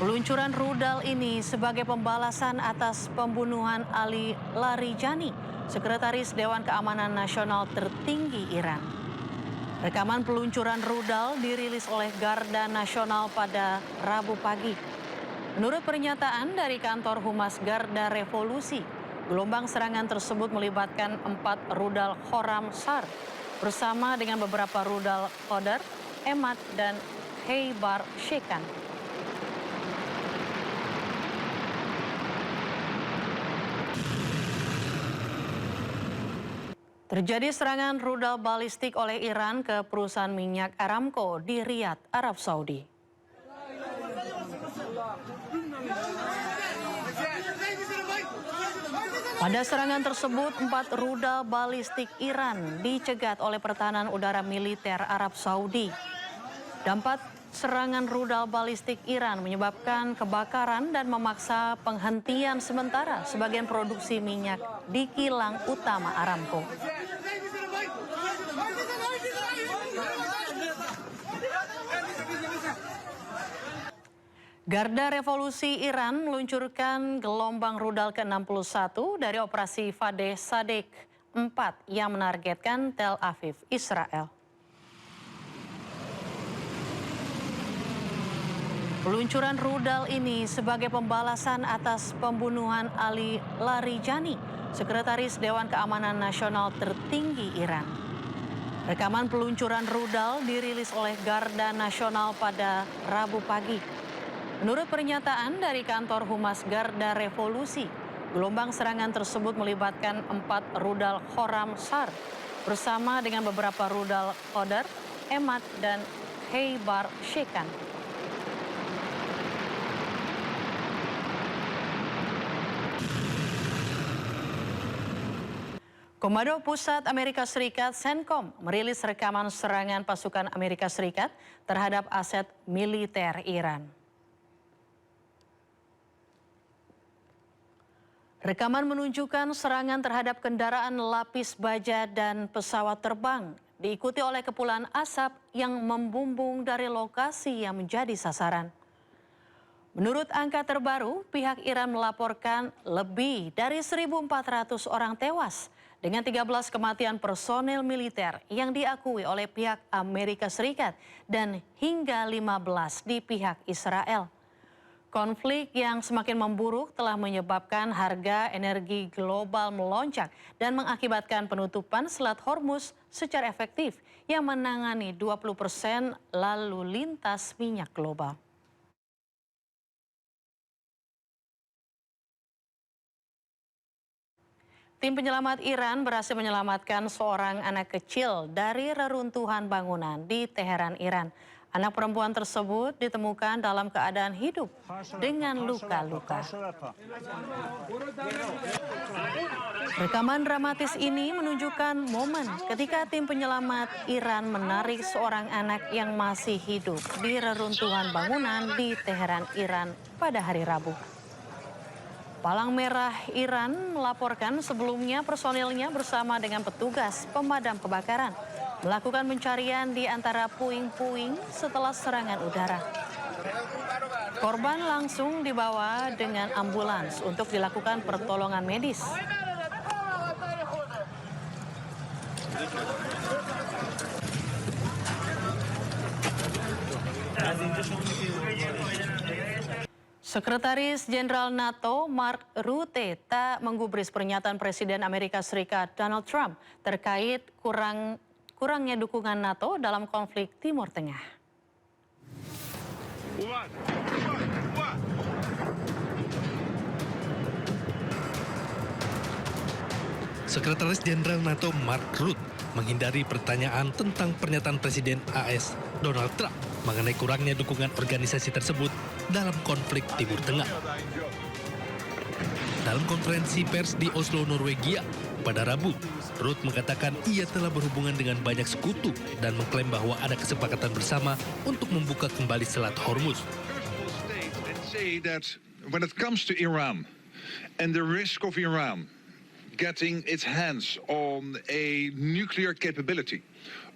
Peluncuran rudal ini sebagai pembalasan atas pembunuhan Ali Larijani, Sekretaris Dewan Keamanan Nasional tertinggi Iran. Rekaman peluncuran rudal dirilis oleh Garda Nasional pada Rabu pagi. Menurut pernyataan dari kantor Humas Garda Revolusi, gelombang serangan tersebut melibatkan 4 rudal Khorramshahr bersama dengan beberapa rudal Qadr, Emad, dan Khaybar Shekan. Terjadi serangan rudal balistik oleh Iran ke perusahaan minyak Aramco di Riyadh, Arab Saudi. Pada serangan tersebut, 4 rudal balistik Iran dicegat oleh pertahanan udara militer Arab Saudi. Dampak serangan rudal balistik Iran menyebabkan kebakaran dan memaksa penghentian sementara sebagian produksi minyak di kilang utama Aramco. Garda Revolusi Iran meluncurkan gelombang rudal ke-61 dari operasi Fadeh Sadek 4 yang menargetkan Tel Aviv, Israel. Peluncuran rudal ini sebagai pembalasan atas pembunuhan Ali Larijani, Sekretaris Dewan Keamanan Nasional tertinggi Iran. Rekaman peluncuran rudal dirilis oleh Garda Nasional pada Rabu pagi. Menurut pernyataan dari kantor Humas Garda Revolusi, gelombang serangan tersebut melibatkan 4 rudal Khorramshahr bersama dengan beberapa rudal Qadr, Emad, dan Khaybar Shekan. Komando Pusat Amerika Serikat CENTCOM merilis rekaman serangan pasukan Amerika Serikat terhadap aset militer Iran. Rekaman menunjukkan serangan terhadap kendaraan lapis baja dan pesawat terbang, diikuti oleh kepulan asap yang membumbung dari lokasi yang menjadi sasaran. Menurut angka terbaru, pihak Iran melaporkan lebih dari 1.400 orang tewas, dengan 13 kematian personel militer yang diakui oleh pihak Amerika Serikat dan hingga 15 di pihak Israel. Konflik yang semakin memburuk telah menyebabkan harga energi global melonjak dan mengakibatkan penutupan Selat Hormuz secara efektif yang menangani 20% lalu lintas minyak global. Tim penyelamat Iran berhasil menyelamatkan seorang anak kecil dari reruntuhan bangunan di Teheran, Iran. Anak perempuan tersebut ditemukan dalam keadaan hidup dengan luka-luka. Rekaman dramatis ini menunjukkan momen ketika tim penyelamat Iran menarik seorang anak yang masih hidup di reruntuhan bangunan di Teheran, Iran pada hari Rabu. Palang Merah Iran melaporkan sebelumnya personilnya bersama dengan petugas pemadam kebakaran melakukan pencarian di antara puing-puing setelah serangan udara. Korban langsung dibawa dengan ambulans untuk dilakukan pertolongan medis. Sekretaris Jenderal NATO Mark Rutte tak menggubris pernyataan Presiden Amerika Serikat Donald Trump terkait kurangnya dukungan NATO dalam konflik Timur Tengah. Sekretaris Jenderal NATO Mark Rutte menghindari pertanyaan tentang pernyataan Presiden AS Donald Trump mengenai kurangnya dukungan organisasi tersebut dalam konflik Timur Tengah. Dalam konferensi pers di Oslo, Norwegia pada Rabu, Rutte mengatakan ia telah berhubungan dengan banyak sekutu dan mengklaim bahwa ada kesepakatan bersama untuk membuka kembali Selat Hormuz. When it comes to Iran and the risk of Iran getting its hands on a nuclear capability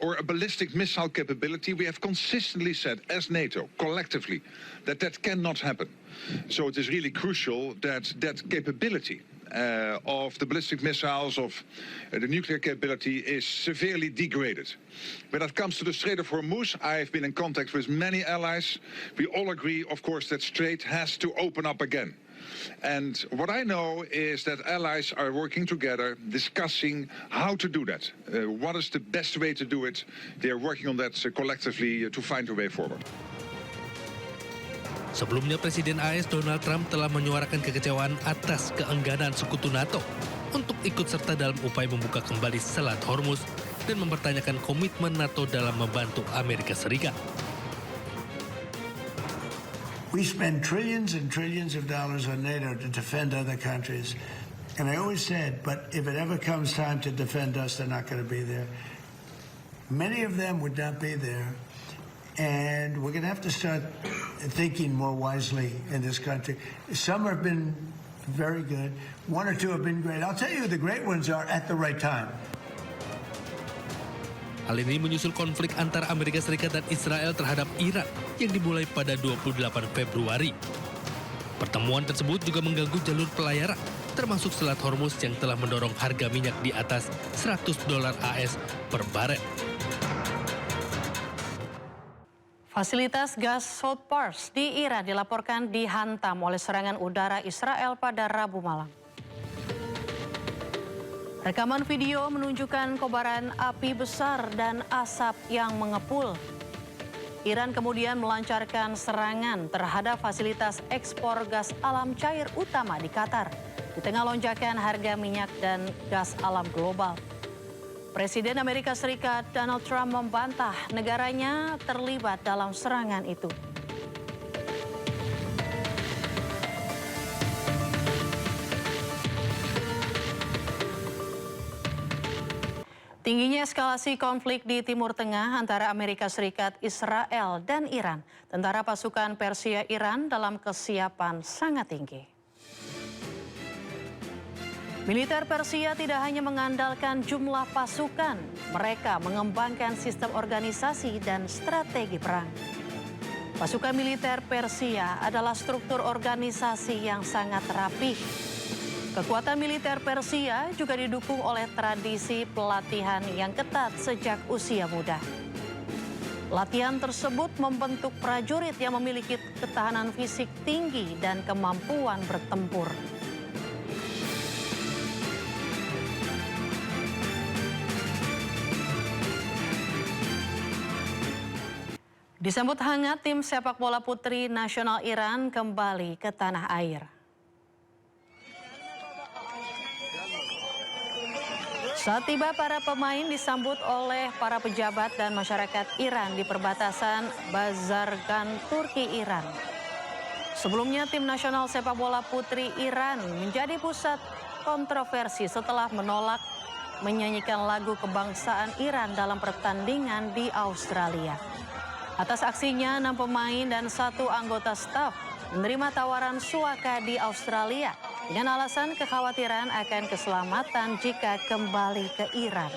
or a ballistic missile capability, we have consistently said, as NATO, collectively, that that cannot happen. So it is really crucial that that capability of the ballistic missiles, of the nuclear capability, is severely degraded. When it comes to the Strait of Hormuz, I have been in contact with many allies. We all agree, of course, that strait has to open up again. And what I know is that allies are working together, discussing how to do that. What is the best way to do it? They are working on that collectively to find a way forward. Sebelumnya Presiden AS Donald Trump telah menyuarakan kekecewaan atas keengganan sekutu NATO untuk ikut serta dalam upaya membuka kembali Selat Hormuz dan mempertanyakan komitmen NATO dalam membantu Amerika Serikat. We spend trillions and trillions of dollars on NATO to defend other countries. And I always said, but if it ever comes time to defend us, they're not going to be there. Many of them would not be there. And we're going to have to start thinking more wisely in this country. Some have been very good. One or two have been great. I'll tell you who the great ones are at the right time. Hal ini menyusul konflik antara Amerika Serikat dan Israel terhadap Iran yang dimulai pada 28 Februari. Pertemuan tersebut juga mengganggu jalur pelayaran, termasuk Selat Hormuz yang telah mendorong harga minyak di atas $100 AS per barel. Fasilitas gas South Pars di Iran dilaporkan dihantam oleh serangan udara Israel pada Rabu malam. Rekaman video menunjukkan kobaran api besar dan asap yang mengepul. Iran kemudian melancarkan serangan terhadap fasilitas ekspor gas alam cair utama di Qatar di tengah lonjakan harga minyak dan gas alam global. Presiden Amerika Serikat Donald Trump membantah negaranya terlibat dalam serangan itu. Tingginya eskalasi konflik di Timur Tengah antara Amerika Serikat, Israel, dan Iran. Tentara pasukan Persia Iran dalam kesiapan sangat tinggi. Militer Persia tidak hanya mengandalkan jumlah pasukan, mereka mengembangkan sistem organisasi dan strategi perang. Pasukan militer Persia adalah struktur organisasi yang sangat rapih. Kekuatan militer Persia juga didukung oleh tradisi pelatihan yang ketat sejak usia muda. Latihan tersebut membentuk prajurit yang memiliki ketahanan fisik tinggi dan kemampuan bertempur. Disambut hangat, tim sepak bola putri nasional Iran kembali ke tanah air. Saat tiba, para pemain disambut oleh para pejabat dan masyarakat Iran di perbatasan Bazargan, Turki, Iran. Sebelumnya, tim nasional sepak bola putri Iran menjadi pusat kontroversi setelah menolak menyanyikan lagu kebangsaan Iran dalam pertandingan di Australia. Atas aksinya, 6 pemain dan 1 anggota staf menerima tawaran suaka di Australia dengan alasan kekhawatiran akan keselamatan jika kembali ke Iran.